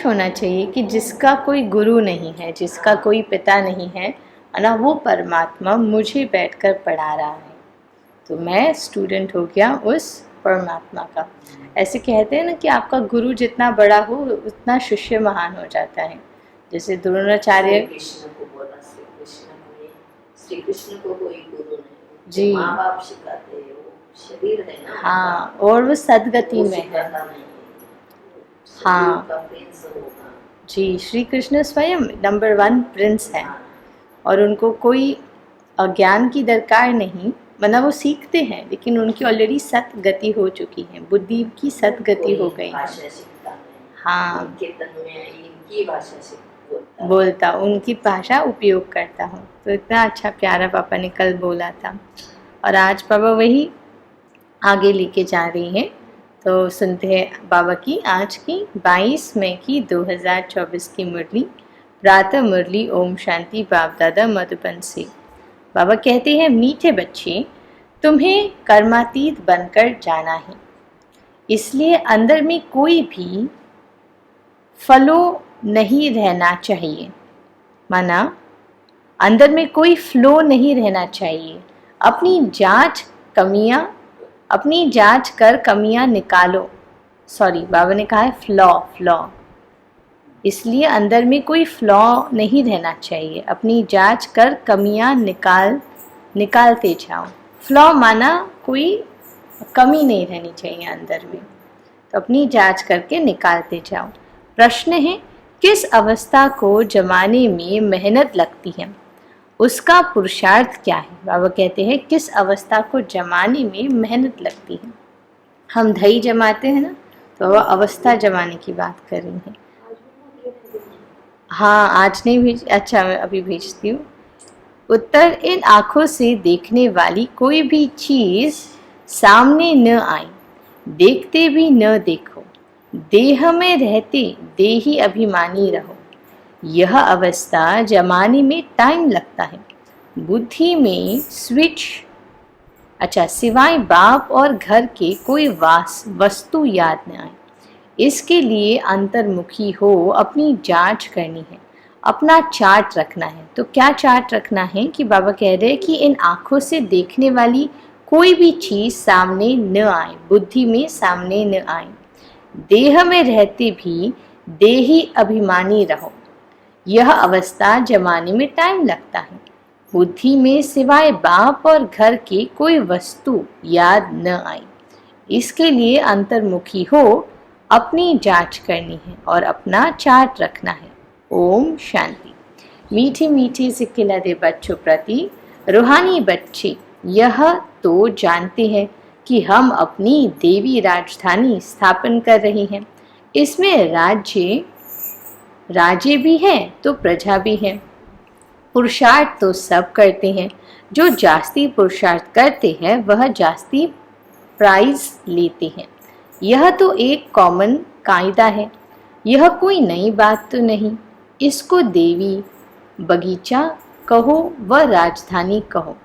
खुश होना चाहिए कि जिसका कोई गुरु नहीं है, जिसका कोई पिता नहीं है ना, वो परमात्मा मुझे बैठकर पढ़ा रहा है, तो मैं स्टूडेंट हो गया उस परमात्मा का। ऐसे कहते हैं ना कि आपका गुरु जितना बड़ा हो उतना शिष्य महान हो जाता है। जैसे द्रोणाचार्य, श्री कृष्ण को कोई गुरु नहीं जी, माँ बाप सिखाते हैं, वो शरीर है ना, हाँ, और वो सदगति में है। हाँ जी, श्री कृष्ण स्वयं नंबर 1 प्रिंस है, और उनको कोई ज्ञान की दरकार नहीं, मतलब वो सीखते हैं, लेकिन उनकी ऑलरेडी सतगति हो चुकी है, बुद्धि की सतगति हो गई है। हाँ, इनकी भाषा बोलता, उनकी भाषा उपयोग करता हूँ। तो इतना अच्छा प्यारा पापा ने कल बोला था, और आज पापा वही आगे लेके जा रही हैं। तो सुनते हैं बाबा की आज की 22 मई की 2024 की मुरली, प्रातः मुरली ओम शांति बाप दादा मधुबन से। बाबा कहते हैं, मीठे बच्चे, तुम्हें कर्मातीत बनकर जाना है, इसलिए अंदर में कोई भी फ्लो नहीं रहना चाहिए। माना अंदर में कोई फ्लो नहीं रहना चाहिए। अपनी जांच कर कमियां निकालो। सॉरी, बाबा ने कहा है फ्लॉ, इसलिए अंदर में कोई फ्लॉ नहीं रहना चाहिए। अपनी जांच कर कमियां निकालते जाओ। फ्लॉ माना कोई कमी नहीं रहनी चाहिए अंदर में, तो अपनी जांच करके निकालते जाओ। प्रश्न है, किस अवस्था को जमाने में मेहनत लगती है, उसका पुरुषार्थ क्या है? बाबा कहते हैं, किस अवस्था को जमाने में मेहनत लगती है। हम दही जमाते हैं ना, तो वह अवस्था जमाने की बात कर रही हैं। हाँ, आज नहीं भेज, अच्छा मैं अभी भेजती हूँ। उत्तर, इन आँखों से देखने वाली कोई भी चीज़ सामने न आए, देखते भी न देखो, देह में रहते देही अभिमानी रहो। यह अवस्था जमाने में टाइम लगता है। बुद्धि में स्विच, अच्छा, सिवाय बाप और घर के कोई वस्तु याद न आए। इसके लिए अंतर्मुखी हो अपनी जांच करनी है, अपना चार्ट रखना है। तो क्या चार्ट रखना है कि बाबा कह रहे हैं कि इन आँखों से देखने वाली कोई भी चीज़ सामने न आए, बुद्धि में सामने न आए, देह में रहते भी देही अभिमानी रहो। यह अवस्था जमाने में टाइम लगता है। बुद्धि में सिवाय बाप और घर के कोई वस्तु याद न आई। इसके लिए अंतर्मुखी हो अपनी जांच करनी है और अपना चार्ट रखना है। ओम शांति। मीठे मीठे से खिलाते बच्चों प्रति रूहानी बच्चे यह तो जानते हैं कि हम अपनी देवी राजधानी स्थापन कर रहे हैं। इसमें राज्य भी है तो प्रजा भी है। पुरुषार्थ तो सब करते हैं। जो जास्ती पुरुषार्थ करते हैं वह जास्ती प्राइज लेते हैं। यह तो एक कॉमन कायदा है, यह कोई नई बात तो नहीं। इसको देवी बगीचा कहो व राजधानी कहो।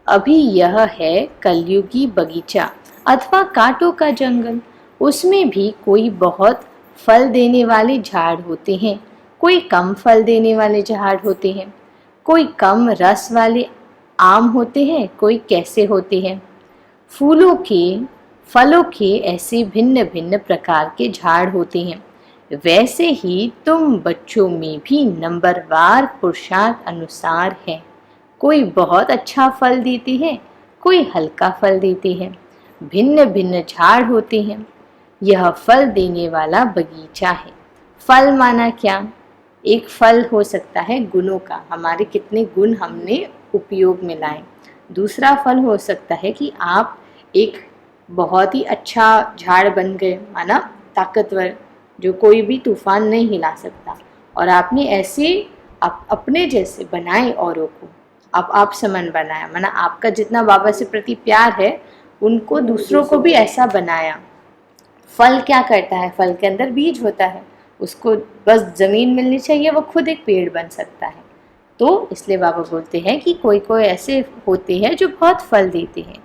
अभी यह है कलयुगी बगीचा अथवा कांटों का जंगल। उसमें भी कोई बहुत फल देने वाले झाड़ होते हैं, कोई कम फल देने वाले झाड़ होते हैं, कोई कम रस वाले आम होते हैं, कोई कैसे होते हैं। फलों के ऐसे भिन्न भिन्न प्रकार के झाड़ होते हैं। वैसे ही तुम बच्चों में भी नंबरवार पुरुषार्थ अनुसार है। कोई बहुत अच्छा फल देते हैं, कोई हल्का फल देते हैं। भिन्न भिन्न झाड़ होते हैं। यह फल देने वाला बगीचा है। फल माना क्या? एक फल हो सकता है गुणों का, हमारे कितने गुण हमने उपयोग में लाए। दूसरा फल हो सकता है कि आप एक बहुत ही अच्छा झाड़ बन गए, माना ताकतवर, जो कोई भी तूफान नहीं हिला सकता, और आपने ऐसे अपने जैसे बनाए औरों को, आप समान बनाया, माना आपका जितना बाबा से प्रति प्यार है उनको दूसरों को भी ऐसा बनाया। फल क्या करता है? फल के अंदर बीज होता है, उसको बस ज़मीन मिलनी चाहिए, वो खुद एक पेड़ बन सकता है। तो इसलिए बाबा बोलते हैं कि कोई कोई ऐसे होते हैं जो बहुत फल देते हैं।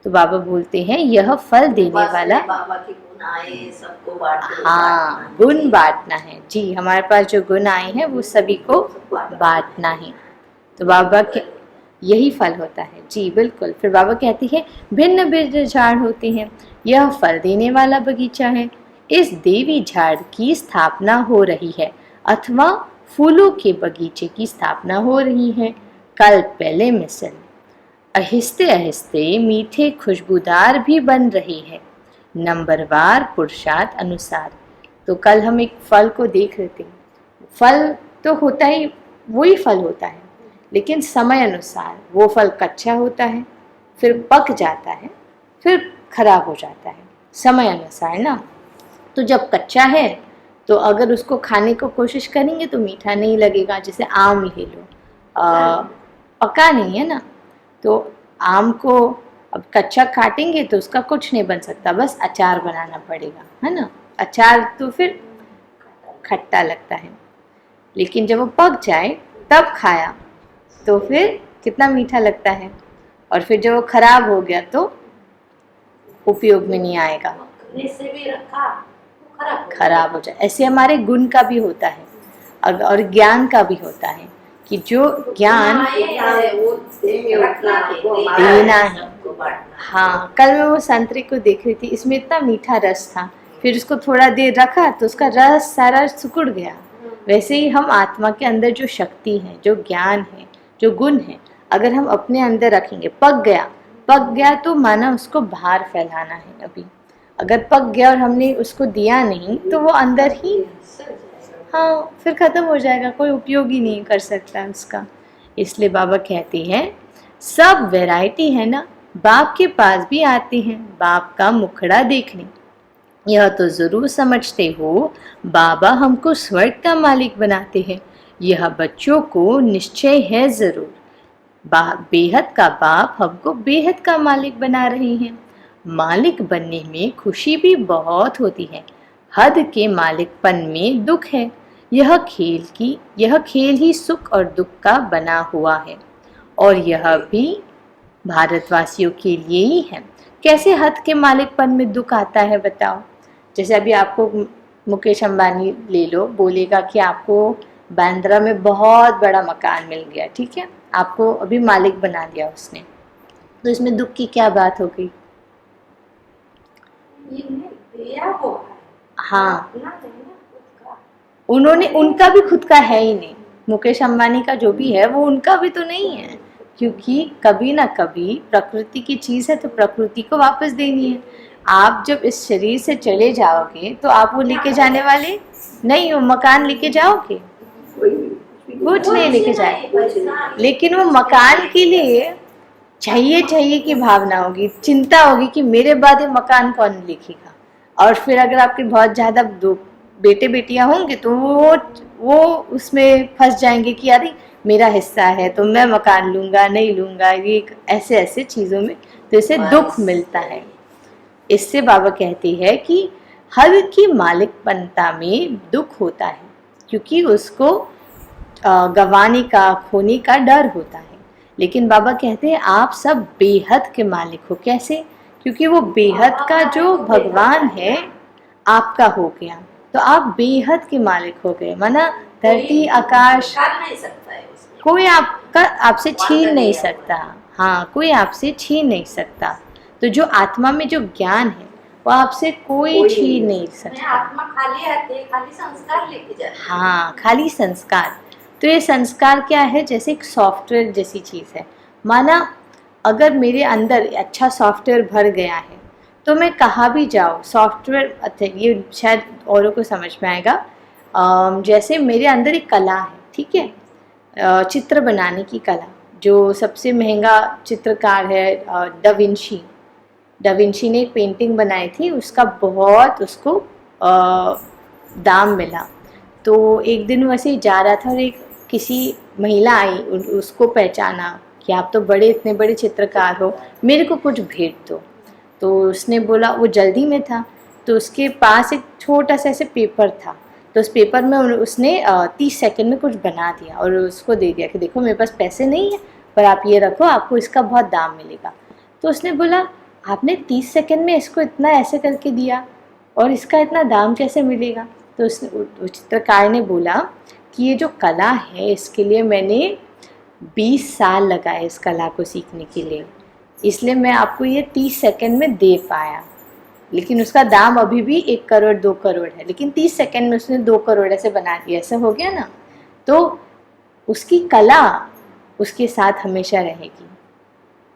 तो बाबा बोलते हैं यह फल देने वाला, बाबा की गुण आए सबको बांटना हाँ, गुण बांटना है जी, हमारे पास जो गुण आए हैं वो सभी को बांटना है। तो बाबा के यही फल होता है जी, बिल्कुल। फिर बाबा कहती है भिन्न भिन्न झाड़ होते हैं, यह फल देने वाला बगीचा है। इस देवी झाड़ की स्थापना हो रही है अथवा फूलों के बगीचे की स्थापना हो रही है। कल पहले मिसल आहिस्ते आहिस्ते मीठे खुशबूदार भी बन रही है, नंबरवार पुरुषार्थ अनुसार। तो कल हम एक फल को देख रहे थे। फल तो होता ही, वही फल होता है, लेकिन समय अनुसार वो फल कच्चा होता है, फिर पक जाता है, फिर खराब हो जाता है, समय अनुसार ना। तो जब कच्चा है तो अगर उसको खाने को कोशिश करेंगे तो मीठा नहीं लगेगा। जैसे आम ले लो, पका नहीं है ना, तो आम को अब कच्चा काटेंगे तो उसका कुछ नहीं बन सकता, बस अचार बनाना पड़ेगा, है ना। अचार तो फिर खट्टा लगता है, लेकिन जब वो पक जाए तब खाया तो फिर कितना मीठा लगता है। और फिर जब वो खराब हो गया तो उपयोग में नहीं आएगा, पकने से भी रखा तो खराब हो जाए। ऐसे हमारे गुण का भी होता है और ज्ञान का भी होता है कि जो ज्ञान वो देना है। हाँ, कल मैं वो संतरे को देख रही थी, इसमें इतना मीठा रस था, फिर उसको थोड़ा देर रखा तो उसका रस सारा सिकुड़ गया। वैसे ही हम आत्मा के अंदर जो शक्ति है, जो ज्ञान है, जो गुण है, अगर हम अपने अंदर रखेंगे, पक गया तो माना उसको बाहर फैलाना है। अभी अगर पक गया और हमने उसको दिया नहीं तो वो अंदर ही, हाँ, फिर ख़त्म हो जाएगा, कोई उपयोग ही नहीं कर सकता उसका। इसलिए बाबा कहते हैं सब वैरायटी है ना, बाप के पास भी आते हैं बाप का मुखड़ा देखने। यह तो ज़रूर समझते हो बाबा हमको स्वर्ग का मालिक बनाते हैं, यह बच्चों को निश्चय है ज़रूर। बेहद का बाप हमको बेहद का मालिक बना रहे हैं। मालिक बनने में खुशी भी बहुत होती है, हद के मालिकपन में दुख है। यह खेल ही सुख और दुख का बना हुआ है, और यह भी भारतवासियों के लिए ही है। कैसे हद के मालिकपन में दुख आता है बताओ। जैसे अभी आपको मुकेश अंबानी ले लो, बोलेगा कि आपको बांद्रा में बहुत बड़ा मकान मिल गया, ठीक है, आपको अभी मालिक बना दिया उसने, तो इसमें दुख की क्या बात हो गई। हाँ, उन्होंने, उनका भी खुद का है ही नहीं। मुकेश अंबानी का जो भी है वो उनका भी तो नहीं है, क्योंकि कभी ना कभी प्रकृति की चीज़ है तो प्रकृति को वापस देनी है। आप जब इस शरीर से चले जाओगे तो आप वो लेके जाने वाले नहीं हो। मकान लेके जाओगे, कुछ नहीं लेके जाए, लेकिन वो मकान के लिए चाहिए की भावना होगी, चिंता होगी कि मेरे बाद ये मकान कौन लिखेगा। और फिर अगर आपके बहुत ज़्यादा बेटे बेटियां होंगे तो वो उसमें फंस जाएंगे कि अरे मेरा हिस्सा है तो मैं मकान लूँगा नहीं लूँगा, ये ऐसे चीज़ों में तो इसे दुख मिलता है। इससे बाबा कहते हैं कि हर की मालिकपनता में दुख होता है, क्योंकि उसको गंवाने का, खोने का डर होता है। लेकिन बाबा कहते हैं आप सब बेहद के मालिक हो। कैसे? क्योंकि वो बेहद का जो भगवान है आपका हो गया, तो आप बेहद के मालिक हो गए। माना धरती आकाश कोई आपसे छीन नहीं सकता। हाँ, कोई आपसे छीन नहीं सकता। तो जो आत्मा में जो ज्ञान है वो आपसे कोई छीन नहीं सकता। आत्मा खाली आते, खाली संस्कार लेके जाते। हाँ, खाली संस्कार। तो ये संस्कार क्या है? जैसे एक सॉफ्टवेयर जैसी चीज़ है। माना अगर मेरे अंदर अच्छा सॉफ्टवेयर भर गया है तो मैं कहाँ भी जाऊँ सॉफ्टवेयर, अच्छा ये शायद औरों को समझ में आएगा। जैसे मेरे अंदर एक कला है, ठीक है, चित्र बनाने की कला। जो सबसे महंगा चित्रकार है डा विंची ने एक पेंटिंग बनाई थी, उसका बहुत उसको दाम मिला। तो एक दिन वैसे ही जा रहा था और एक किसी महिला आई, उसको पहचाना कि आप तो इतने बड़े चित्रकार हो, मेरे को कुछ भेंट दो। तो उसने बोला, वो जल्दी में था, तो उसके पास एक छोटा सा ऐसे पेपर था, तो उस पेपर में उसने 30 सेकंड में कुछ बना दिया और उसको दे दिया कि देखो मेरे पास पैसे नहीं है पर आप ये रखो, आपको इसका बहुत दाम मिलेगा। तो उसने बोला आपने 30 सेकंड में इसको इतना ऐसे करके दिया, और इसका इतना दाम कैसे मिलेगा? तो उस चित्रकार ने बोला कि ये जो कला है इसके लिए मैंने 20 साल लगाए इस कला को सीखने के लिए, इसलिए मैं आपको ये 30 सेकंड में दे पाया। लेकिन उसका दाम अभी भी 1 करोड़ 2 करोड़ है, लेकिन 30 सेकंड में उसने 2 करोड़ ऐसे बना दिया, ऐसा हो गया ना। तो उसकी कला उसके साथ हमेशा रहेगी,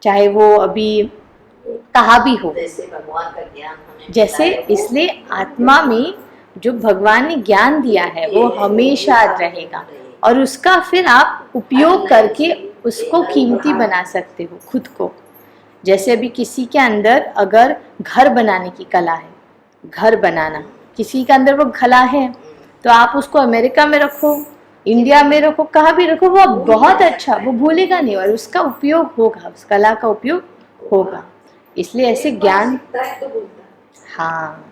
चाहे वो अभी कहाँ भी हो। जैसे भगवान का ज्ञान हमें जैसे मिला है, वो इसलिए आत्मा में जो भगवान ने ज्ञान दिया है वो हमेशा रहेगा, और उसका फिर आप उपयोग करके उसको कीमती बना सकते हो खुद को। जैसे अभी किसी के अंदर अगर घर बनाने की कला है, घर बनाना किसी के अंदर वो कला है, तो आप उसको अमेरिका में रखो, इंडिया में रखो, कहाँ भी रखो, वो बहुत अच्छा, वो भूलेगा नहीं और उसका उपयोग होगा, उस कला का उपयोग होगा। इसलिए ऐसे ज्ञान, सीखता है तो बोलता है। हाँ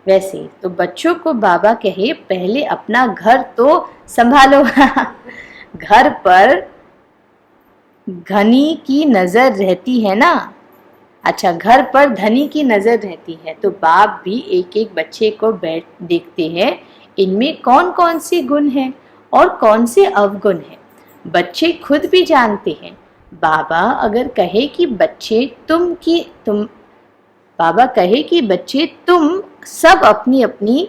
वैसे ही तो बच्चों को बाबा कहे पहले अपना घर तो संभालो। घर पर धनी की नजर रहती है ना। अच्छा, घर पर धनी की नजर रहती है, तो बाप भी एक एक बच्चे को बैठ देखते हैं इनमें कौन कौन से गुण हैं और कौन से अवगुण हैं। बच्चे खुद भी जानते हैं। बाबा अगर कहे कि बाबा कहे कि बच्चे तुम सब अपनी अपनी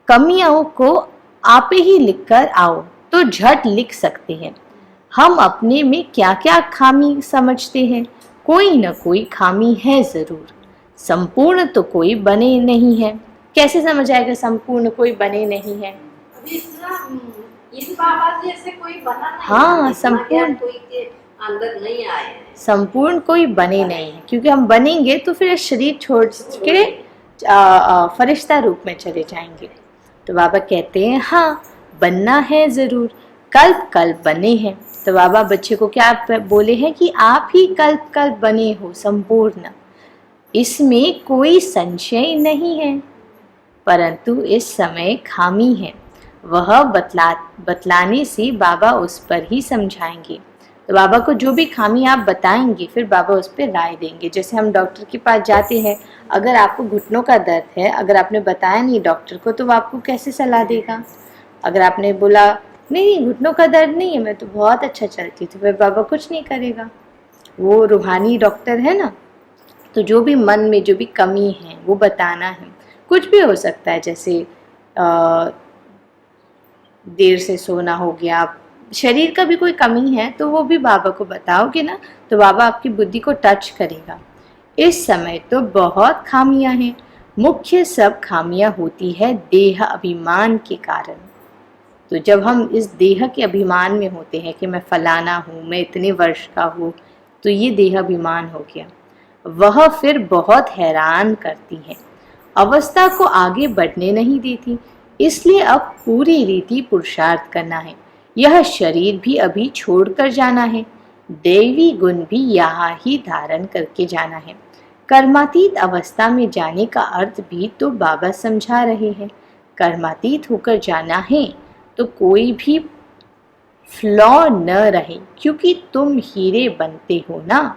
कमियों को आप ही लिख कर आओ, तो झट लिख सकते हैं। हम अपने में क्या क्या खामी समझते हैं, कोई न कोई खामी है जरूर, संपूर्ण तो कोई बने नहीं है। कैसे समझ आएगा संपूर्ण कोई बने नहीं है? अभी इतना इन बाबा जी ऐसे कोई बना नहीं, हाँ, इतना संपूर्ण ज्ञान कोई के अंदर नहीं आए हैं। संपूर्ण कोई बने नहीं है, क्योंकि हम बनेंगे तो फिर शरीर छोड़ के फरिश्ता रूप में चले जाएंगे। तो बाबा कहते हैं हाँ बनना है जरूर, कल्प कल्प बने हैं। तो बाबा बच्चे को क्या बोले हैं कि आप ही कल्प कल्प बने हो संपूर्ण, इसमें कोई संशय नहीं है, परंतु इस समय खामी है, वह बतलाने से बाबा उस पर ही समझाएंगे। तो बाबा को जो भी खामी आप बताएंगे फिर बाबा उस पर राय देंगे। जैसे हम डॉक्टर के पास जाते हैं, अगर आपको घुटनों का दर्द है, अगर आपने बताया नहीं डॉक्टर को, तो वो आपको कैसे सलाह देगा? अगर आपने बोला नहीं घुटनों का दर्द नहीं है, मैं तो बहुत अच्छा चलती, तो फिर बाबा कुछ नहीं करेगा। वो रूहानी डॉक्टर है ना। तो जो भी मन में जो भी कमी है वो बताना है। कुछ भी हो सकता है, जैसे देर से सोना हो गया, शरीर का भी कोई कमी है तो वो भी बाबा को बताओगे ना, तो बाबा आपकी बुद्धि को टच करेगा। इस समय तो बहुत खामियां हैं, मुख्य सब खामियां होती है देह अभिमान के कारण। तो जब हम इस देह के अभिमान में होते हैं कि मैं फलाना हूँ, मैं इतने वर्ष का हूँ, तो ये देह अभिमान हो गया। वह फिर बहुत हैरान करती है, अवस्था को आगे बढ़ने नहीं देती। इसलिए अब पूरी रीति पुरुषार्थ करना है। यह शरीर भी अभी छोड़कर जाना है, दैवी गुण भी यहाँ ही धारण करके जाना है। कर्मातीत अवस्था में जाने का अर्थ भी तो बाबा समझा रहे हैं। कर्मातीत होकर जाना है तो कोई भी फ्लॉ न रहे, क्योंकि तुम हीरे बनते हो ना।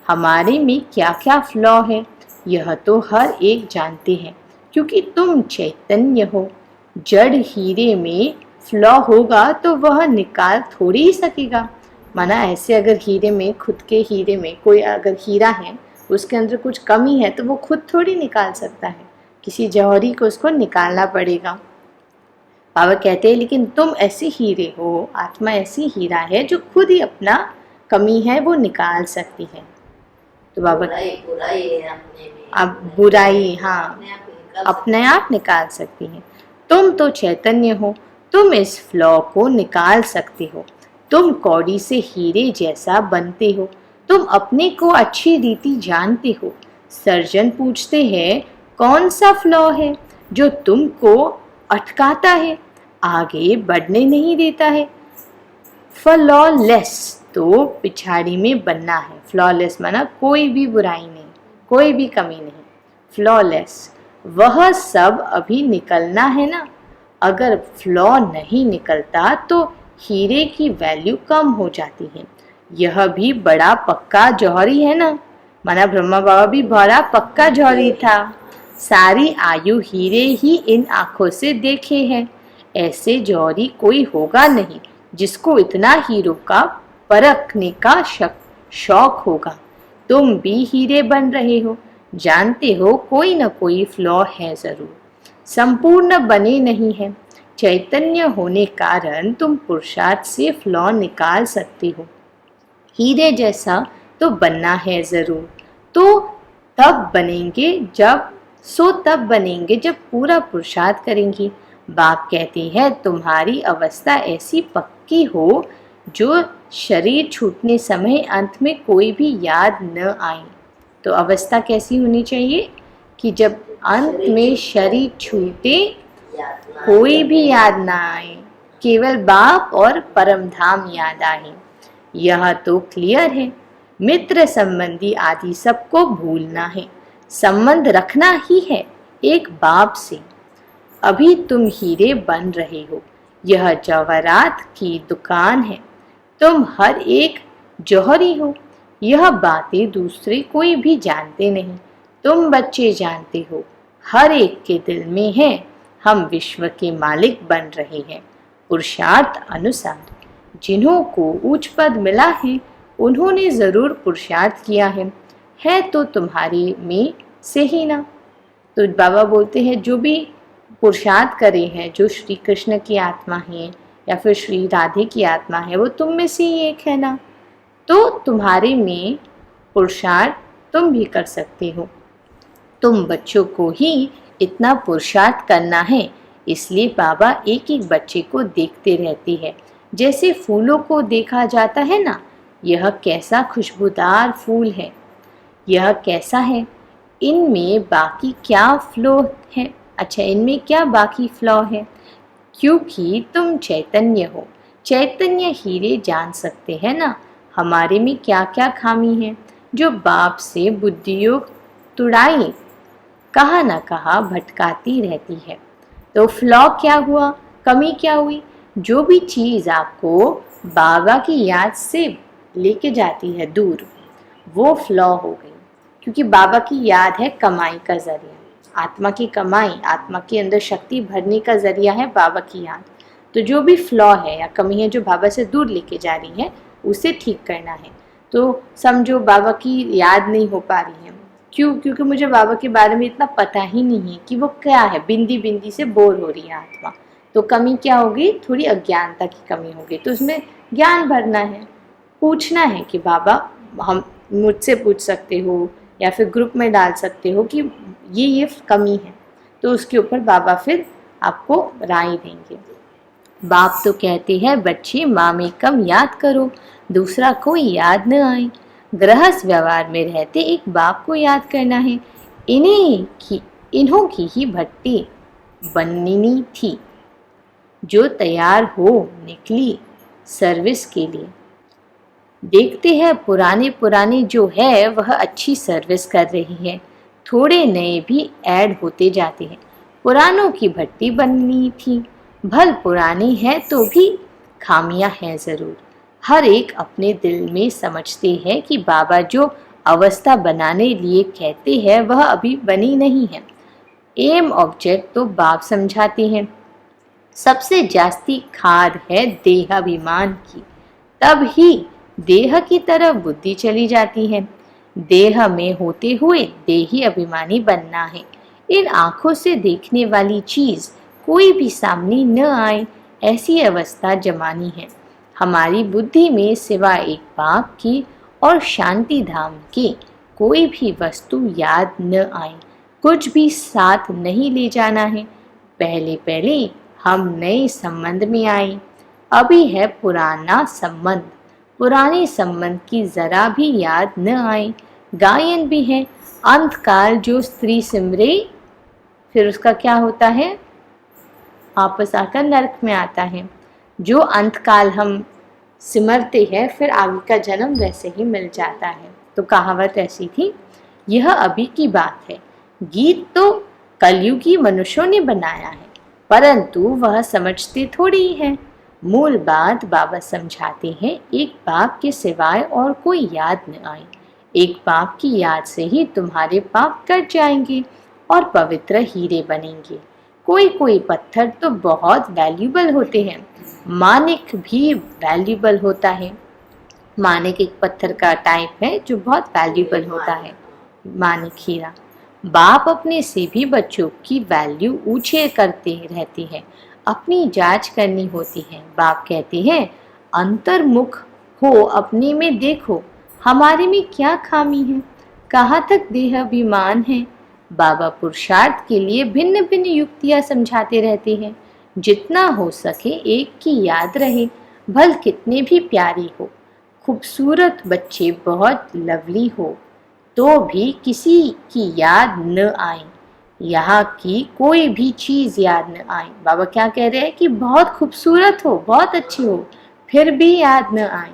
हमारे में क्या क्या फ्लॉ है यह तो हर एक जानते हैं, क्योंकि तुम चैतन्य हो। जड़ हीरे में फ्लॉ होगा तो वह निकाल थोड़ी ही सकेगा। माना ऐसे अगर हीरे में, खुद के हीरे में कोई अगर हीरा है, उसके अंदर कुछ कमी है, तो वो खुद थोड़ी निकाल सकता है, किसी जौहरी को उसको निकालना पड़ेगा। बाबा कहते हैं लेकिन तुम ऐसे हीरे हो, आत्मा ऐसी हीरा है जो खुद ही अपना कमी है वो निकाल सकती है। तो बाबा बुराई है अपने में, अब बुराई हाँ अपने आप निकाल सकती है। तुम तो चैतन्य हो, तुम इस फ्लॉ को निकाल सकते हो। तुम कौड़ी से हीरे जैसा बनते हो, तुम अपने को अच्छी रीति जानते हो। सर्जन पूछते हैं कौन सा फ्लॉ है जो तुमको अटकाता है, आगे बढ़ने नहीं देता है। फ्लॉलेस तो पिछाड़ी में बनना है। फ्लॉलेस माना कोई भी बुराई नहीं, कोई भी कमी नहीं। फ्लॉलेस वह सब अभी निकलना है ना। अगर फ्लॉ नहीं निकलता तो हीरे की वैल्यू कम हो जाती है। यह भी बड़ा पक्का जौहरी है ना। माना ब्रह्मा बाबा भी बड़ा पक्का जौहरी था, सारी आयु हीरे ही इन आंखों से देखे हैं। ऐसे जौहरी कोई होगा नहीं जिसको इतना हीरो का परखने का शौक होगा। तुम भी हीरे बन रहे हो, जानते हो कोई न कोई फ्लॉ है जरूर, संपूर्ण बने नहीं है। चैतन्य होने कारण तुम पुरुषार्थ से फ्लॉ निकाल सकते हो। हीरे जैसा तो बनना है जरूर, तो तब बनेंगे जब पूरा पुरुषार्थ करेंगी। बाप कहते हैं तुम्हारी अवस्था ऐसी पक्की हो जो शरीर छूटने समय अंत में कोई भी याद न आए। तो अवस्था कैसी होनी चाहिए कि जब अंत में शरीर छूटे कोई भी याद ना आए, केवल बाप और परम धाम याद आए। यह तो क्लियर है। मित्र संबंधी आदि सबको भूलना है, संबंध रखना ही है एक बाप से। अभी तुम हीरे बन रहे हो, यह जवाहरात की दुकान है, तुम हर एक जौहरी हो। यह बातें दूसरे कोई भी जानते नहीं, तुम बच्चे जानते हो, हर एक के दिल में है। हम विश्व के मालिक बन रहे हैं पुरुषार्थ अनुसार। जिन्हों को उच्च पद मिला है उन्होंने जरूर पुरुषार्थ किया है तो तुम्हारे में से ही ना। तो बाबा बोलते हैं जो भी पुरुषार्थ करे हैं, जो श्री कृष्ण की आत्मा है या फिर श्री राधे की आत्मा है, वो तुम में से ही एक है ना, तो तुम्हारे में पुरुषार्थ तुम भी कर सकते हो। तुम बच्चों को ही इतना पुरुषार्थ करना है, इसलिए बाबा एक एक बच्चे को देखते रहते हैं, जैसे फूलों को देखा जाता है ना। यह कैसा खुशबूदार फूल है, यह कैसा है, इनमें बाकी क्या फ्लो है, अच्छा इनमें क्या बाकी फ्लॉ है, क्योंकि तुम चैतन्य हो। चैतन्य हीरे जान सकते हैं ना हमारे में क्या क्या खामी है, जो बाप से बुद्धियोग तुड़ाई कहा न कहा भटकाती रहती है। तो फ्लॉ क्या हुआ, कमी क्या हुई, जो भी चीज़ आपको बाबा की याद से लेके जाती है दूर, वो फ्लॉ हो गई। क्योंकि बाबा की याद है कमाई का जरिया, आत्मा की कमाई, आत्मा के अंदर शक्ति भरने का जरिया है बाबा की याद। तो जो भी फ्लॉ है या कमी है जो बाबा से दूर लेके जा रही है, उसे ठीक करना है। तो समझो बाबा की याद नहीं हो पा रही है, क्यों? क्योंकि मुझे बाबा के बारे में इतना पता ही नहीं है कि वो क्या है, बिंदी बिंदी से बोर हो रही है आत्मा। तो कमी क्या होगी, थोड़ी अज्ञानता की कमी होगी, तो उसमें ज्ञान भरना है, पूछना है कि बाबा हम मुझसे पूछ सकते हो या फिर ग्रुप में डाल सकते हो कि ये कमी है, तो उसके ऊपर बाबा फिर आपको राय देंगे। बाप तो कहते हैं बच्चे माँ में कम याद करो, दूसरा कोई याद न आए। गृहस्थ व्यवहार में रहते एक बाप को याद करना है। इन्हों की ही भट्टी बननी थी, जो तैयार हो निकली सर्विस के लिए। देखते हैं पुराने जो है वह अच्छी सर्विस कर रही है, थोड़े नए भी ऐड होते जाते हैं। पुरानों की भट्टी बननी थी, भल पुरानी है तो भी खामियां हैं ज़रूर। हर एक अपने दिल में समझते हैं कि बाबा जो अवस्था बनाने लिए कहते हैं वह अभी बनी नहीं है। एम ऑब्जेक्ट तो बाप समझाते हैं। सबसे जास्ती खाद है देहाभिमान की, तब ही देह की तरफ बुद्धि चली जाती है। देह में होते हुए देही अभिमानी बनना है। इन आंखों से देखने वाली चीज कोई भी सामने न आए, ऐसी अवस्था जमानी है। हमारी बुद्धि में सिवाय एक बाप की और शांति धाम की कोई भी वस्तु याद न आए, कुछ भी साथ नहीं ले जाना है। पहले पहले हम नए संबंध में आए, अभी है पुराना संबंध। पुराने संबंध की जरा भी याद न आए। गायन भी है, अंतकाल जो स्त्री सिमरे फिर उसका क्या होता है, वापस आकर नरक में आता है। जो अंतकाल हम सिमरते हैं फिर आगे का जन्म वैसे ही मिल जाता है। तो कहावत ऐसी थी। यह अभी की बात है, गीत तो कलयुगी मनुष्यों ने बनाया है, परंतु वह समझते थोड़ी है। मूल बात बाबा समझाते हैं, एक बाप के सिवाय और कोई याद न आए। एक बाप की याद से ही तुम्हारे पाप कट जाएंगे और पवित्र हीरे बनेंगे। कोई कोई पत्थर तो बहुत वैल्यूबल होते हैं, मानिक भी वैल्यूबल होता है। मानिक एक पत्थर का टाइप है जो बहुत वैल्यूबल होता है, मानिक हीरा। बाप अपने से भी बच्चों की वैल्यू ऊंचे करते रहते हैं, अपनी जांच करनी होती है। बाप कहते हैं अंतर्मुख हो, अपने में देखो हमारे में क्या खामी है, कहाँ तक देह अभिमान है। बाबा पुरुषार्थ के लिए भिन्न भिन्न युक्तियां समझाते रहते हैं। जितना हो सके एक की याद रहे, भल कितने भी प्यारी हो। खूबसूरत बच्चे बहुत लवली हो तो भी किसी की याद न आए, यहाँ की कोई भी चीज याद न आए। बाबा क्या कह रहे हैं कि बहुत खूबसूरत हो, बहुत अच्छी हो, फिर भी याद न आए।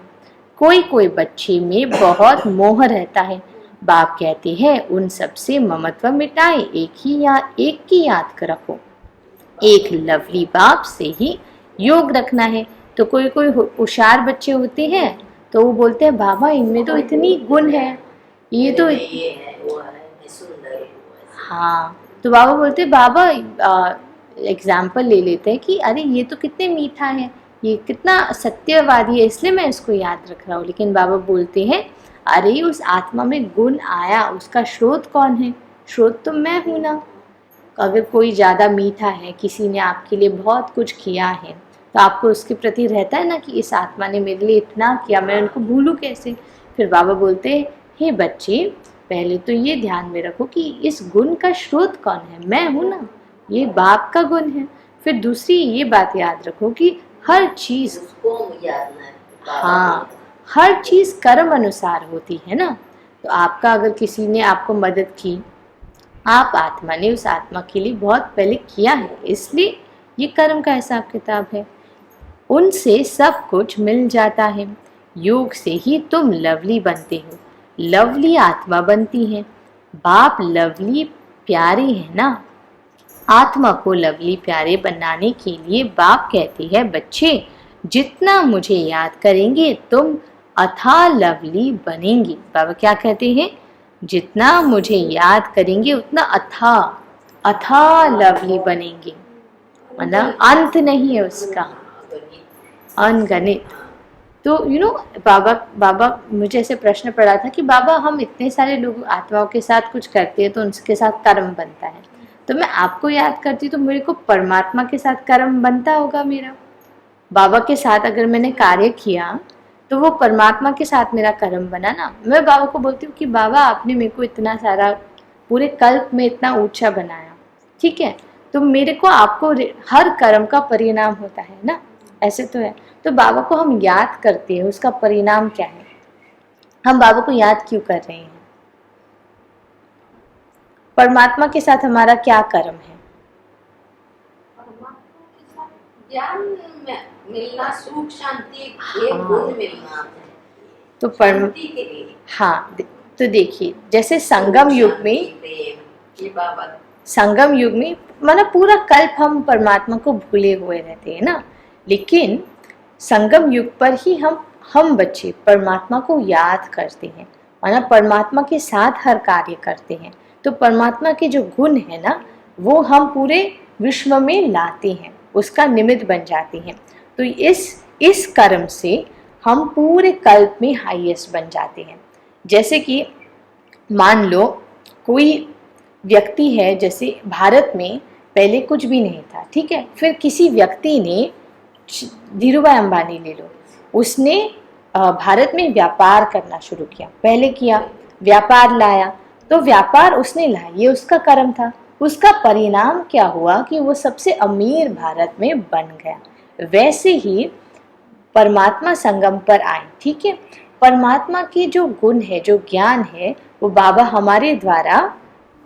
कोई कोई बच्चे में बहुत मोह रहता है। बाप कहते हैं उन सब से ममत्व मिटाए, एक की याद कर रखो। एक लवली बाप से ही योग रखना है। तो कोई कोई होशियार बच्चे होते हैं तो वो बोलते हैं बाबा इनमें तो इतनी गुण है, ये तो ये है वो है सुंदर वो है। हाँ, तो बाबा बोलते हैं बाबा एग्जाम्पल ले लेते हैं कि अरे ये तो कितने मीठा है, ये कितना सत्यवादी है, इसलिए मैं इसको याद रख रहा हूँ। लेकिन बाबा बोलते हैं अरे उस आत्मा में गुण आया, उसका स्रोत कौन है? स्रोत तो मैं हूँ ना। अगर कोई ज़्यादा मीठा है, किसी ने आपके लिए बहुत कुछ किया है, तो आपको उसके प्रति रहता है ना कि इस आत्मा ने मेरे लिए इतना किया, मैं उनको भूलूं कैसे। फिर बाबा बोलते हैं हे बच्चे, पहले तो ये ध्यान में रखो कि इस गुण का स्रोत कौन है, मैं हूँ ना, ये बाप का गुण है। फिर दूसरी ये बात याद रखो कि हर चीज़, उसको याद ना है। हाँ, हर चीज़ कर्म अनुसार होती है ना। तो आपका अगर किसी ने आपको मदद की, आप आत्मा ने उस आत्मा के लिए बहुत पहले किया है, इसलिए ये कर्म का हिसाब किताब है। उनसे सब कुछ मिल जाता है। योग से ही तुम लवली बनते हो, लवली आत्मा बनती है। बाप लवली प्यारे है ना, आत्मा को लवली प्यारे बनाने के लिए बाप कहते हैं बच्चे जितना मुझे याद करेंगे तुम अथाह लवली बनेंगे। बाबा क्या कहते हैं, जितना मुझे याद करेंगे उतना अथाह अथाह लवली बनेंगे, मतलब अंत नहीं है उसका, अनगणित। तो बाबा मुझे ऐसे प्रश्न पड़ा था कि बाबा हम इतने सारे लोग आत्माओं के साथ कुछ करते हैं तो उनके साथ कर्म बनता है, तो मैं आपको याद करती तो मेरे को परमात्मा के साथ कर्म बनता होगा मेरा। बाबा के साथ अगर मैंने कार्य किया तो वो परमात्मा के साथ मेरा कर्म बना ना। मैं बाबा को बोलती हूँ कि बाबा आपने मेरे को इतना सारा पूरे कल्प में इतना ऊंचा बनाया, ठीक है, तो मेरे को आपको हर कर्म का परिणाम होता है ना, ऐसे तो है। तो बाबा को हम याद करते हैं, उसका परिणाम क्या है, हम बाबा को याद क्यों कर रहे हैं? परमात्मा के साथ हमारा क्या कर्म है? परमात्मा के साथ ज्ञान मिलना, सुख शांति, ये गुण मिलना है तो शांति के लिए। हाँ, तो देखिए जैसे संगम युग में, प्रेम, ये बाबा संगम युग में मतलब पूरा कल्प हम परमात्मा को भूले हुए रहते हैं ना, लेकिन संगम युग पर ही हम बच्चे परमात्मा को याद करते हैं, मतलब परमात्मा के साथ हर कार्य करते हैं। तो परमात्मा के जो गुण है ना वो हम पूरे विश्व में लाते हैं, उसका निमित्त बन जाते हैं। तो इस कर्म से हम पूरे कल्प में हाईएस्ट बन जाते हैं। जैसे कि मान लो कोई व्यक्ति है, जैसे भारत में पहले कुछ भी नहीं था, ठीक है, फिर किसी व्यक्ति ने, धीरूभाई अंबानी ले लो, उसने भारत में व्यापार करना शुरू किया, पहले किया व्यापार लाया, तो व्यापार उसने लाया, ये उसका कर्म था। उसका परिणाम क्या हुआ कि वो सबसे अमीर भारत में बन गया। वैसे ही परमात्मा संगम पर आए, ठीक है, परमात्मा के जो गुण है, जो ज्ञान है, वो बाबा हमारे द्वारा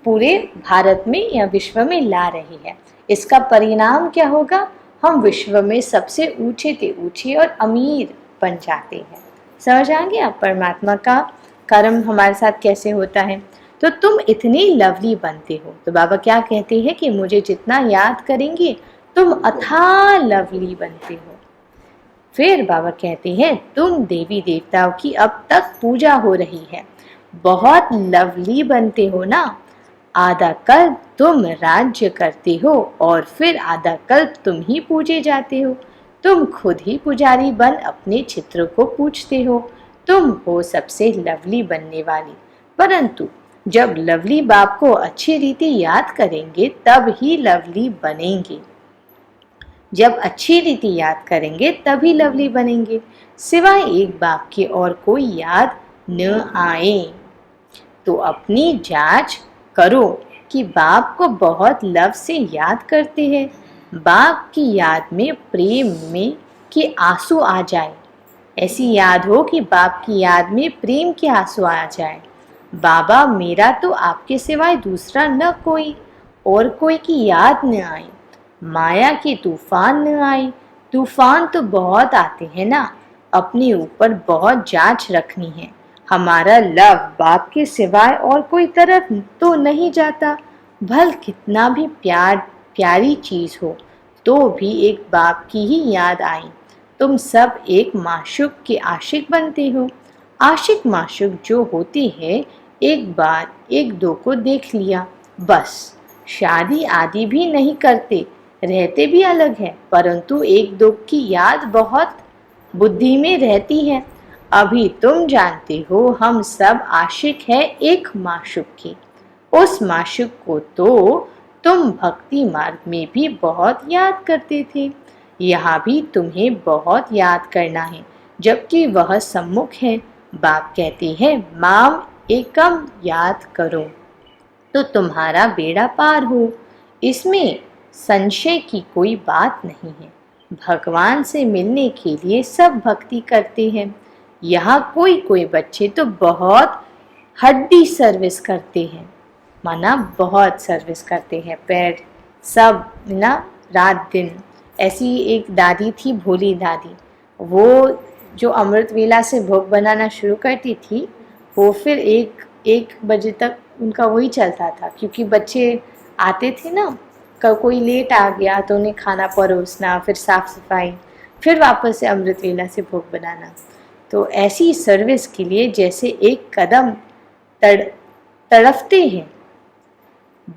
पूरे भारत में या विश्व में ला रही है। इसका परिणाम क्या होगा, हम विश्व में सबसे ऊंचे से ऊंचे और अमीर बन जाते हैं। समझ आ गया परमात्मा का कर्म हमारे साथ कैसे होता है। तो तुम इतनी लवली बनते हो, तो बाबा क्या कहते हैं कि मुझे जितना याद करेंगे तुम अथाह लवली बनते हो। फिर बाबा कहते हैं तुम देवी देवताओं की अब तक पूजा हो रही है, बहुत लवली बनते हो ना। आधा कल्प तुम राज्य करते हो और फिर आधा कल्प तुम ही पूजे जाते हो। तुम खुद ही पुजारी बन अपने चित्र को पूजते हो। तुम हो सबसे लवली बनने वाली, परंतु जब लवली बाप को अच्छी रीति याद करेंगे तब ही लवली बनेंगे। जब अच्छी रीति याद करेंगे तभी लवली बनेंगे, सिवाय एक बाप के और कोई याद न आए। तो अपनी जांच करो कि बाप को बहुत लव से याद करते हैं। बाप की याद में प्रेम में के आंसू आ जाए। ऐसी याद हो कि बाप की याद में प्रेम के आंसू आ जाए। बाबा मेरा तो आपके सिवाय दूसरा न कोई, और कोई की याद न आए। माया के तूफान न आए। तूफान तो बहुत आते हैं ना, अपने ऊपर बहुत जांच रखनी है। हमारा लव बाप के सिवाय और कोई तरफ तो नहीं जाता। भल कितना भी प्यारी चीज हो तो भी एक बाप की ही याद आई। तुम सब एक माशूक के आशिक बनते हो। आशिक माशूक जो होते हैं, एक बार एक दो को देख लिया बस, शादी आदि भी नहीं करते, रहते भी अलग है, परंतु एक दो की याद बहुत बुद्धि में रहती है। अभी तुम जानते हो हम सब आशिक है एक माशूक के। उस माशूक को तो तुम भक्ति मार्ग में भी बहुत याद करते थे। यहाँ भी तुम्हें बहुत याद करना है, जबकि वह सम्मुख है। बाप कहते हैं माम एकम याद करो तो तुम्हारा बेड़ा पार हो। इसमें संशय की कोई बात नहीं है। भगवान से मिलने के लिए सब भक्ति करते हैं। यहाँ कोई कोई बच्चे तो बहुत हड्डी सर्विस करते हैं, माना बहुत सर्विस करते हैं, पैर सब ना रात दिन। ऐसी एक दादी थी, भोली दादी, वो जो अमृत वेला से भोग बनाना शुरू करती थी, वो फिर एक बजे तक उनका वही चलता था, क्योंकि बच्चे आते थे ना, कोई लेट आ गया तो उन्हें खाना परोसना, फिर साफ सफाई, फिर वापस से अमृत वेला से भोग बनाना। तो ऐसी सर्विस के लिए जैसे एक कदम तड़फते हैं,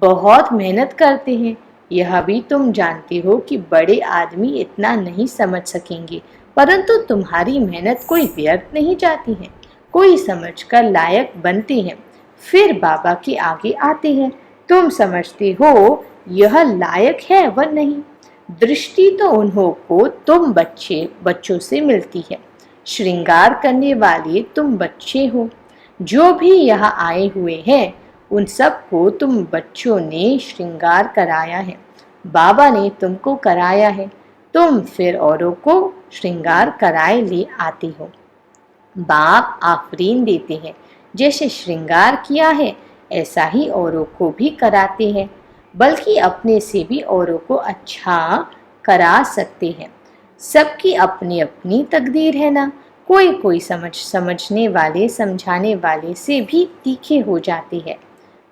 बहुत मेहनत करते हैं। यह भी तुम जानते हो कि बड़े आदमी इतना नहीं समझ सकेंगे, परंतु तुम्हारी मेहनत कोई व्यर्थ नहीं जाती है। कोई समझकर लायक बनते हैं, फिर बाबा के आगे आते हैं। तुम समझते हो यह लायक है वह नहीं। दृष्टि तो उन्हों को तुम बच्चों से मिलती है। श्रृंगार करने वाले तुम बच्चे हो। जो भी यहाँ आए हुए हैं उन सब को तुम बच्चों ने श्रृंगार कराया है। बाबा ने तुमको कराया है, तुम फिर औरों को श्रृंगार कराए ले आते हो। बाप आफरीन देते हैं, जैसे श्रृंगार किया है ऐसा ही औरों को भी कराते हैं, बल्कि अपने से भी औरों को अच्छा करा सकते हैं। सबकी अपनी अपनी तकदीर है ना। कोई कोई समझने वाले समझाने वाले से भी तीखे हो जाते हैं।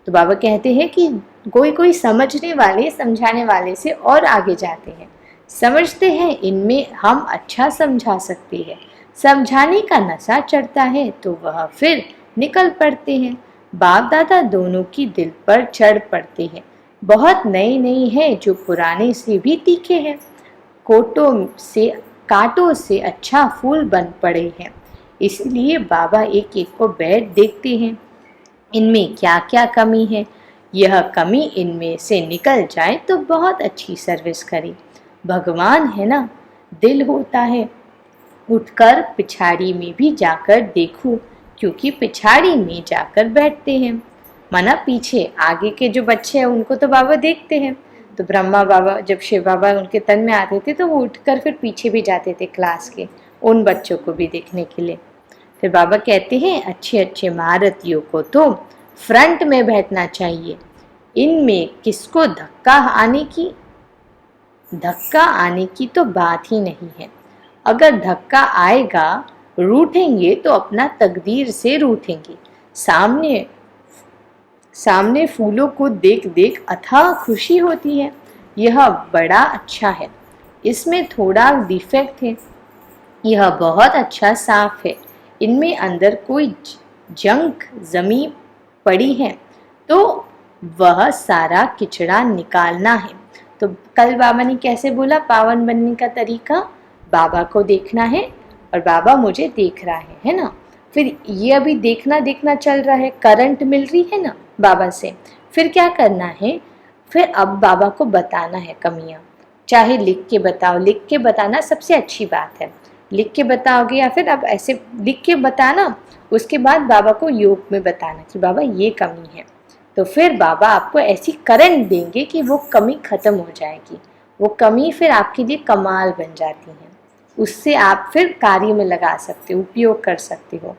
तो बाबा कहते हैं कि कोई कोई समझने वाले समझाने वाले से और आगे जाते हैं, समझते हैं इनमें हम अच्छा समझा सकते हैं। समझाने का नशा चढ़ता है तो वह फिर निकल पड़ते हैं। बाप दादा दोनों की दिल पर चढ़ पड़ते हैं। बहुत नए नए हैं जो पुराने से भी तीखे हैं। कांटों से अच्छा फूल बन पड़े हैं। इसलिए बाबा एक एक को बैठ देखते हैं, इनमें क्या क्या कमी है। यह कमी इनमें से निकल जाए तो बहुत अच्छी सर्विस करे। भगवान है ना, दिल होता है। उठकर पिछाड़ी में भी जाकर देखूं, क्योंकि पिछाड़ी में जाकर बैठते हैं, माना पीछे। आगे के जो बच्चे हैं उनको तो बाबा देखते हैं। तो ब्रह्मा बाबा जब शिव बाबा उनके तन में आते थे तो वो उठकर फिर पीछे भी जाते थे क्लास के, उन बच्चों को भी देखने के लिए। फिर बाबा कहते हैं अच्छे अच्छे महारथियों को तो फ्रंट में बैठना चाहिए। इनमें किसको धक्का आने की तो बात ही नहीं है। अगर धक्का आएगा, रूठेंगे तो अपना तकदीर से रूठेंगे। सामने फूलों को देख देख अथाह खुशी होती है। यह बड़ा अच्छा है, इसमें थोड़ा डिफेक्ट है। यह बहुत अच्छा साफ है, इनमें अंदर कोई जंग जमी पड़ी है तो वह सारा किचड़ा निकालना है। तो कल बाबा ने कैसे बोला पावन बनने का तरीका, बाबा को देखना है और बाबा मुझे देख रहा है ना। फिर ये अभी देखना देखना चल रहा है, करंट मिल रही है ना बाबा से। फिर क्या करना है, फिर अब बाबा को बताना है कमियां, चाहे लिख के बताओ, लिख के बताना सबसे अच्छी बात है। लिख के बताओगे या फिर अब ऐसे लिख के बताना, उसके बाद बाबा को योग में बताना कि बाबा ये कमी है। तो फिर बाबा आपको ऐसी करंट देंगे कि वो कमी खत्म हो जाएगी। वो कमी फिर आपके लिए कमाल बन जाती है, उससे आप फिर कार्य में लगा सकते हो, उपयोग कर सकते हो।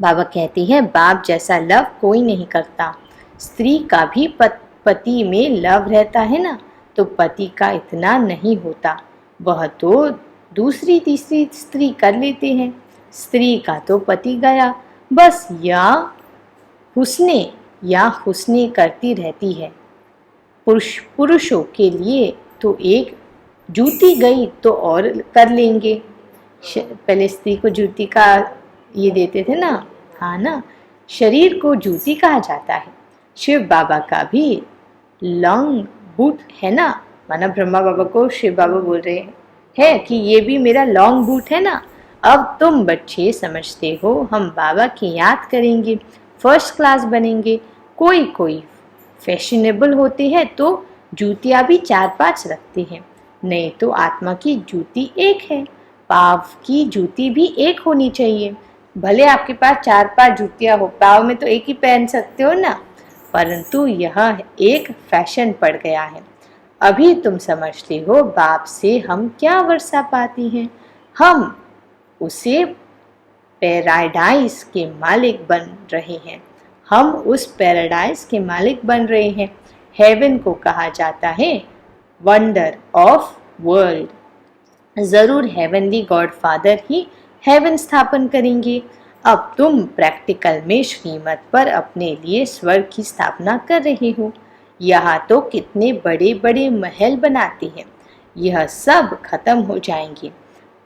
बाबा कहते हैं बाप जैसा लव कोई नहीं करता। स्त्री का भी पति में लव रहता है ना, तो पति का इतना नहीं होता, वह तो दूसरी तीसरी स्त्री कर लेते हैं। स्त्री का तो पति गया बस, या हुस्ने करती रहती है। पुरुषों के लिए तो एक जूती गई तो और कर लेंगे। पहले स्त्री को जूती का ये देते थे ना, हाँ ना, शरीर को जूती कहा जाता है। शिव बाबा का भी लॉन्ग बूट है ना, माना ब्रह्मा बाबा को शिव बाबा बोल रहे हैं कि ये भी मेरा लॉन्ग बूट है ना। अब तुम बच्चे समझते हो हम बाबा की याद करेंगे, फर्स्ट क्लास बनेंगे। कोई फैशनेबल होते हैं तो जूतियाँ भी 4-5 रखते हैं, नहीं तो आत्मा की जूती एक है, पाव की जूती भी एक होनी चाहिए। भले आपके पास 4-5 जूतियाँ हो, पाव में तो एक ही पहन सकते हो ना, परंतु यह एक फैशन पड़ गया है। अभी तुम समझते हो बाप से हम क्या वर्षा पाती हैं, हम उसे पैराडाइज के मालिक बन रहे हैं, हम उस पैराडाइज के मालिक बन रहे हैं। हेवन को कहा जाता है वंडर ऑफ वर्ल्ड। जरूर हेवनली गॉड फादर ही हेवन स्थापन करेंगे। अब तुम प्रैक्टिकल में श्रीमत पर अपने लिए स्वर्ग की स्थापना कर रहे हो। यहाँ तो कितने बड़े बड़े महल बनाते हैं, यह सब खत्म हो जाएंगे,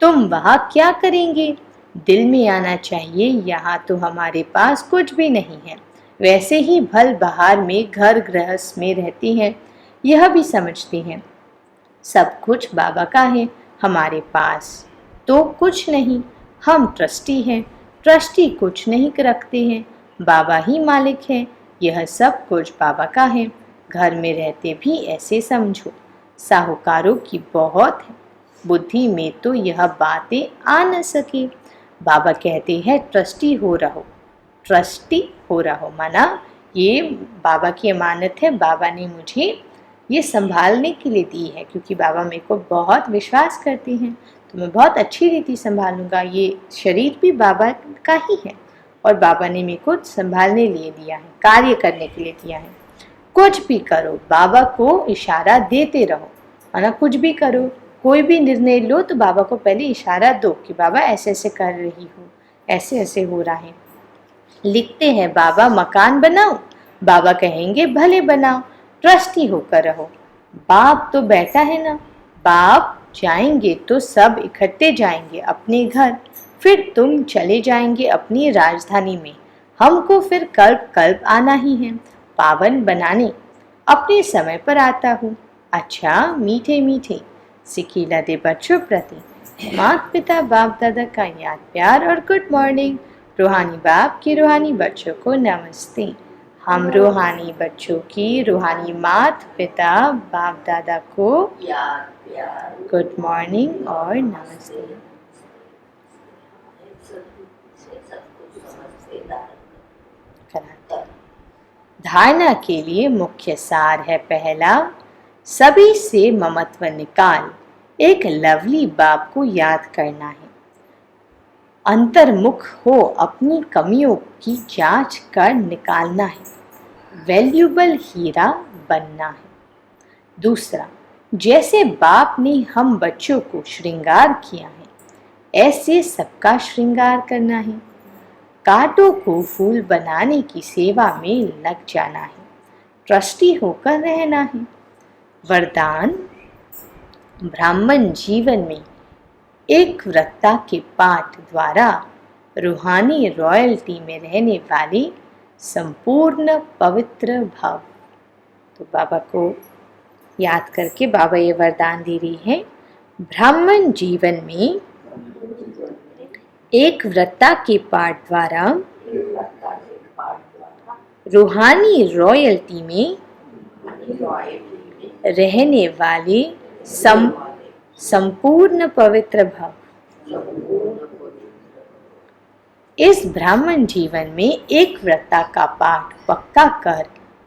तुम वहाँ क्या करेंगे? दिल में आना चाहिए यहाँ तो हमारे पास कुछ भी नहीं है। वैसे ही भल बहार में घर गृहस्थ में रहते हैं, यह भी समझते हैं सब कुछ बाबा का है, हमारे पास तो कुछ नहीं। हम ट्रस्टी हैं, ट्रस्टी कुछ नहीं रखते हैं, बाबा ही मालिक है, यह सब कुछ बाबा का है। घर में रहते भी ऐसे समझो, साहूकारों की बहुत है, बुद्धि में तो यह बातें आ न सके। बाबा कहते हैं ट्रस्टी हो रहो, ट्रस्टी हो रहो, माना ये बाबा की अमानत है, बाबा ने मुझे ये संभालने के लिए दी है, क्योंकि बाबा मेरे को बहुत विश्वास करते हैं, तो मैं बहुत अच्छी रीति संभालूंगा। ये शरीर भी बाबा का ही है और बाबा ने मेरे को संभालने लिए दिया है, कार्य करने के लिए दिया है। कुछ भी करो, बाबा को इशारा देते रहो, माना कुछ भी करो, कोई भी निर्णय लो तो बाबा को पहले इशारा दो कि बाबा ऐसे ऐसे कर रही हो, ऐसे ऐसे हो रहा है। लिखते हैं बाबा मकान बनाओ, बाबा कहेंगे भले बनाओ, ट्रस्टी होकर रहो। बाप तो बैठा है ना, बाप जाएंगे तो सब इकट्ठे जाएंगे अपने घर, फिर तुम चले जाएंगे अपनी राजधानी में। हमको फिर कल्प कल्प आना ही है, पावन बनाने अपने समय पर आता हूँ। अच्छा मीठे मीठे सिकीला दे बच्चों प्रति माता पिता बाप दादा का याद प्यार और गुड मॉर्निंग। रूहानी बाप की रूहानी बच्चों को नमस्ते। हम रूहानी बच्चों की रूहानी माता पिता बाप दादा को याद प्यार गुड मॉर्निंग और नमस्ते। धारणा के लिए मुख्य सार है पहला, सभी से ममत्व निकाल, एक लवली बाप को याद करना है। अंतर्मुख हो, अपनी कमियों की जांच कर निकालना है, वैल्यूबल हीरा बनना है। दूसरा, जैसे बाप ने हम बच्चों को श्रृंगार किया है, ऐसे सबका श्रृंगार करना है। कांटों को फूल बनाने की सेवा में लग जाना है, ट्रस्टी होकर रहना है। वरदान, ब्राह्मण जीवन में एक वक्ता के पाठ द्वारा रूहानी रॉयल्टी में रहने वाले संपूर्ण पवित्र भव। तो बाबा को याद करके बाबा ये वरदान दे रही है, ब्राह्मण जीवन में एक व्रता के पाठ द्वारा रूहानी रॉयल्टी में रहने वाले संपूर्ण पवित्र भव। इस ब्राह्मण जीवन में एक व्रता का पाठ पक्का कर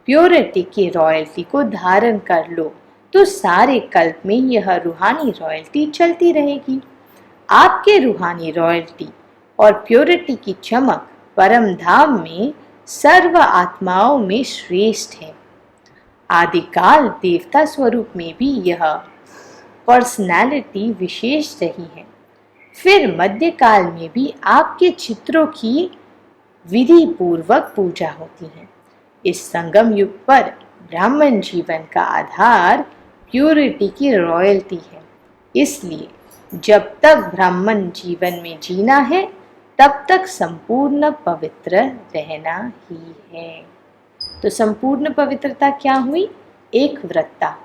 प्योरिटी की रॉयल्टी को धारण कर लो तो सारे कल्प में यह रूहानी रॉयल्टी चलती रहेगी। आपके रूहानी रॉयल्टी और प्योरिटी की चमक परम धाम में सर्व आत्माओं में श्रेष्ठ है। आदिकाल देवता स्वरूप में भी यह पर्सनालिटी विशेष रही है। फिर मध्यकाल में भी आपके चित्रों की विधि पूर्वक पूजा होती है। इस संगम युग पर ब्राह्मण जीवन का आधार प्योरिटी की रॉयल्टी है। इसलिए जब तक ब्राह्मण जीवन में जीना है तब तक संपूर्ण पवित्र रहना ही है। तो संपूर्ण पवित्रता क्या हुई? एक व्रता,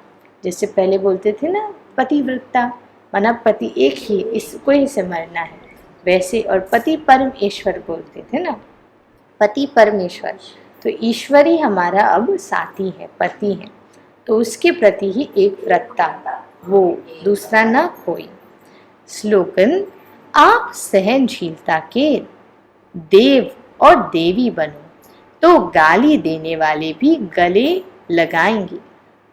जैसे पहले बोलते थे ना पतिव्रता, माना पति एक ही, इसको ही से मरना है, वैसे। और पति परमेश्वर बोलते थे ना, पति परमेश्वर, तो ईश्वर ही हमारा अब साथी है, पति है, तो उसके प्रति ही एक व्रता, वो दूसरा ना कोई। स्लोगन, आप सहनशीलता के देव और देवी बनो तो गाली देने वाले भी गले लगाएंगे।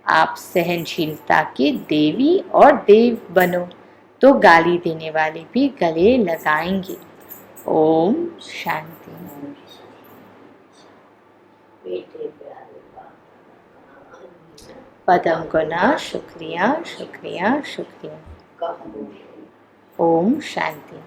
आप सहनशीलता के देवी और देव बनो तो गाली देने वाले भी गले लगाएंगे। ओम शांति। पदम गुना शुक्रिया शुक्रिया शुक्रिया। ओम शांति।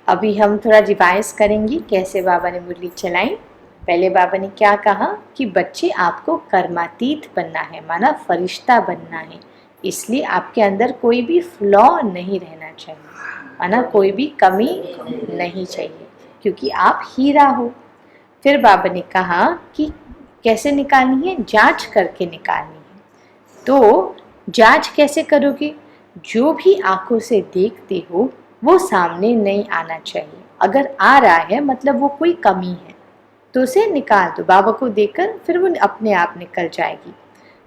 अभी हम थोड़ा रिवाइज करेंगे कैसे बाबा ने मुरली चलाई। पहले बाबा ने क्या कहा कि बच्चे आपको कर्मातीत बनना है, माना फरिश्ता बनना है, इसलिए आपके अंदर कोई भी फ्लॉ नहीं रहना चाहिए, माना कोई भी कमी नहीं चाहिए, क्योंकि आप हीरा हो। फिर बाबा ने कहा कि कैसे निकालनी है, जांच करके निकालनी है। तो जांच कैसे करोगे? जो भी आंखों से देखते हो वो सामने नहीं आना चाहिए। अगर आ रहा है मतलब वो कोई कमी है, तो उसे निकाल दो बाबा को देकर, फिर वो अपने आप निकल जाएगी।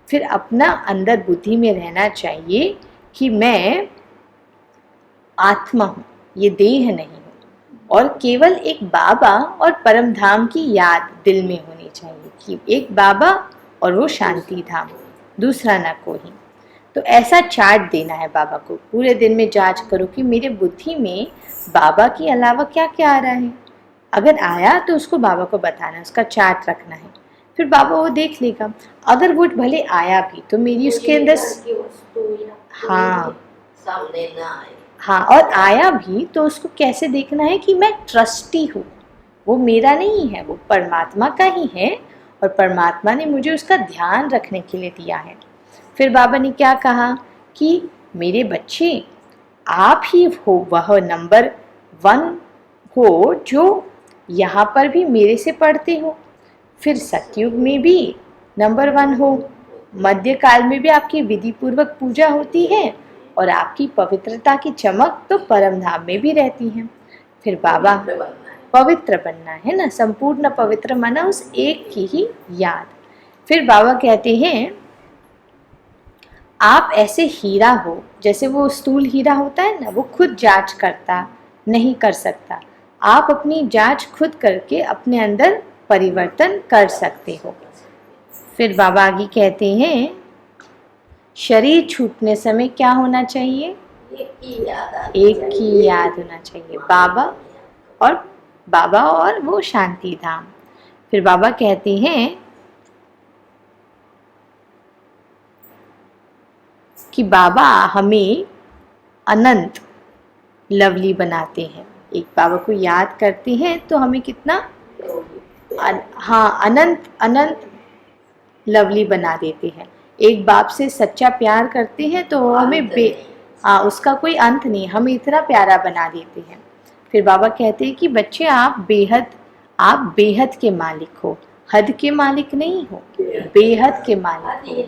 फिर अपना अंदर बुद्धि में रहना चाहिए कि मैं आत्मा हूँ, ये देह नहीं हूँ, और केवल एक बाबा और परम धाम की याद दिल में होनी चाहिए कि एक बाबा और वो शांति धाम, दूसरा ना कोई। तो ऐसा चार्ट देना है बाबा को, पूरे दिन में जांच करो कि मेरे बुद्धि में बाबा के अलावा क्या क्या आ रहा है। अगर आया तो उसको बाबा को बताना, उसका चार्ट रखना है, फिर बाबा वो देख लेगा। अगर वो भले आया भी तो मेरी उसके अंदर सामने ना आए, हाँ, और आया भी तो उसको कैसे देखना है कि मैं ट्रस्टी हूँ, वो मेरा नहीं है, वो परमात्मा का ही है, और परमात्मा ने मुझे उसका ध्यान रखने के लिए दिया है। फिर बाबा ने क्या कहा कि मेरे बच्चे आप ही हो वह नंबर 1 हो जो यहाँ पर भी मेरे से पढ़ते हो, फिर सतयुग में भी नंबर 1 हो, मध्यकाल में भी आपकी विधि पूर्वक पूजा होती है और आपकी पवित्रता की चमक तो परम धाम में भी रहती है। फिर बाबा पवित्र बनना है ना, संपूर्ण पवित्र माना उस एक की ही याद। फिर बाबा कहते हैं आप ऐसे हीरा हो, जैसे वो स्थूल हीरा होता है ना, वो खुद जांच करता नहीं कर सकता, आप अपनी जांच खुद करके अपने अंदर परिवर्तन कर सकते हो। फिर बाबा आगे कहते हैं शरीर छूटने समय क्या होना चाहिए? एक की याद होना चाहिए, बाबा और वो शांति धाम। फिर बाबा कहते हैं कि बाबा हमें अनंत लवली बनाते हैं। एक बाबा को याद करते हैं तो हमें कितना अनंत लवली बना देते हैं। एक बाप से सच्चा प्यार करते हैं तो हमें उसका कोई अंत नहीं, हमें इतना प्यारा बना देते हैं। फिर बाबा कहते हैं कि बच्चे आप बेहद के मालिक हो, हद के मालिक नहीं हो, बेहद के मालिक हो।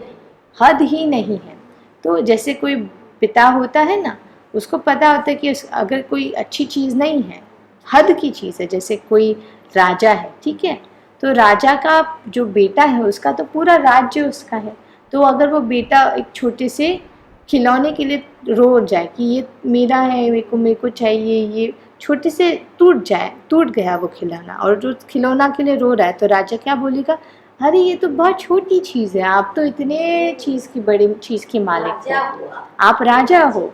हद ही नहीं है। तो जैसे कोई पिता होता है ना, उसको पता होता है कि अगर कोई अच्छी चीज़ नहीं है, हद की चीज़ है, जैसे कोई राजा है, ठीक है, तो राजा का जो बेटा है उसका तो पूरा राज्य उसका है। तो अगर वो बेटा एक छोटे से खिलौने के लिए रो जाए कि ये मेरा है, मेरे को चाहिए, ये छोटे से टूट गया वो खिलौना, और जो खिलौना के लिए रो रहा है, तो राजा क्या बोलेगा, अरे ये तो बहुत छोटी चीज़ है, आप तो इतने चीज़ की, बड़ी चीज़ की मालिक हो, आप राजा हो।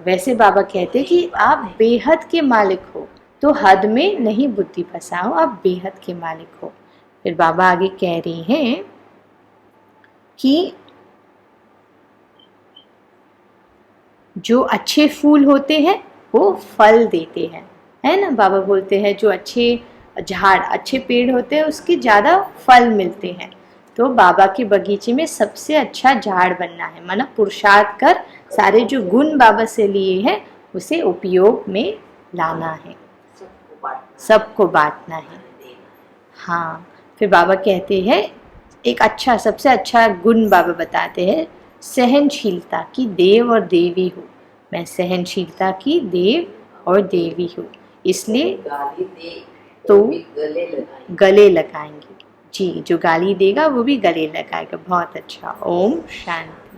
वैसे बाबा कहते हैं कि आप बेहद के मालिक हो, तो हद में नहीं बुद्धि फंसाओ, आप बेहद के मालिक हो। फिर बाबा आगे कह रही हैं कि जो अच्छे फूल होते हैं वो फल देते हैं, है ना। बाबा बोलते हैं जो अच्छे झाड़, अच्छे पेड़ होते हैं उसके ज़्यादा फल मिलते हैं। तो बाबा के बगीचे में सबसे अच्छा झाड़ बनना है, माना पुरुषार्थ कर सारे जो गुण बाबा से लिए हैं उसे उपयोग में लाना है, सबको बांटना है। हाँ, फिर बाबा कहते हैं एक अच्छा, सबसे अच्छा गुण बाबा बताते हैं, सहनशीलता की देव और देवी हो। मैं सहनशीलता की देव और देवी हूँ, इसलिए तो गले लगाएंगे। जी, जो गाली देगा वो भी गले लगाएगा। बहुत अच्छा। ओम शांति।